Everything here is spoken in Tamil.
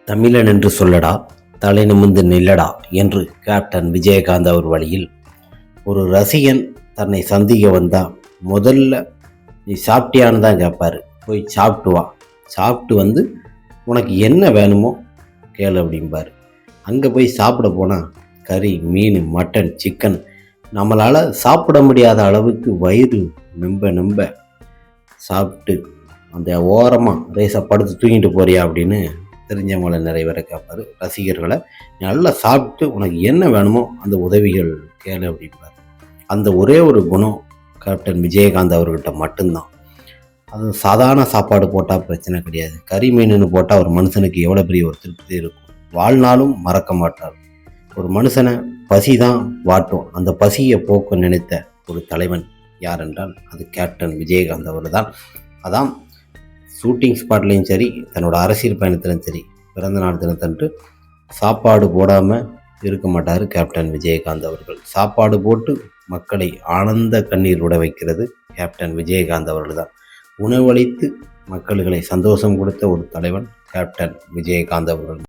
தமிழன் என்று சொல்லடா, தலை நிமிர்ந்து நில்லடா என்று கேப்டன் விஜயகாந்த் அவர் வழியில் ஒரு ரசிகன் தன்னை சந்திக்க வந்தா முதல்ல நீ சாப்பிட்டியான்னு தான் கேட்பாரு. போய் சாப்பிட்டு வா, சாப்பிட்டு வந்து உனக்கு என்ன வேணுமோ கேளு அப்படிம்பார். அங்கே போய் சாப்பிட போனால் கறி, மீன், மட்டன், சிக்கன் நம்மளால் சாப்பிட முடியாத அளவுக்கு வயிறு நம்ப சாப்பிட்டு அந்த ஓரமாக ரேசை படுத்து தூங்கிட்டு போறியா அப்படின்னு தெரிஞ்சவங்களை நிறைய பேரை கேட்பார். ரசிகர்களை நல்லா சாப்பிட்டு உனக்கு என்ன வேணுமோ அந்த உதவிகள் கேளு அப்படிம்பார். அந்த ஒரே ஒரு குணம் கேப்டன் விஜயகாந்த் அவர்கிட்ட மட்டும்தான். அது சாதாரண சாப்பாடு போட்டால் பிரச்சனை கிடையாது. கறி மீனுன்னு போட்டால் ஒரு மனுஷனுக்கு எவ்வளோ பெரிய ஒரு திருப்தி இருக்கும். வாழ்நாளும் மறக்க மாட்டார். ஒரு மனுஷனை பசி தான் வாட்டும். அந்த பசியை போக்க நினைத்த ஒரு தலைவன் யார் என்றால் அது கேப்டன் விஜயகாந்த் அவர் தான். அதான் ஷூட்டிங் ஸ்பாட்லேயும் சரி, தன்னோட அரசியல் பயணத்திலும் சரி, பிறந்தநாள் தினத்தன்று சாப்பாடு போடாமல் இருக்க மாட்டார் கேப்டன் விஜயகாந்த் அவர்கள். சாப்பாடு போட்டு மக்களை ஆனந்த கண்ணீர் விட வைக்கிறது கேப்டன் விஜயகாந்த் அவர்கள் தான். உணவளித்து மக்கள்களை சந்தோஷம் கொடுத்த ஒரு தலைவன் கேப்டன் விஜயகாந்த் அவர்கள்.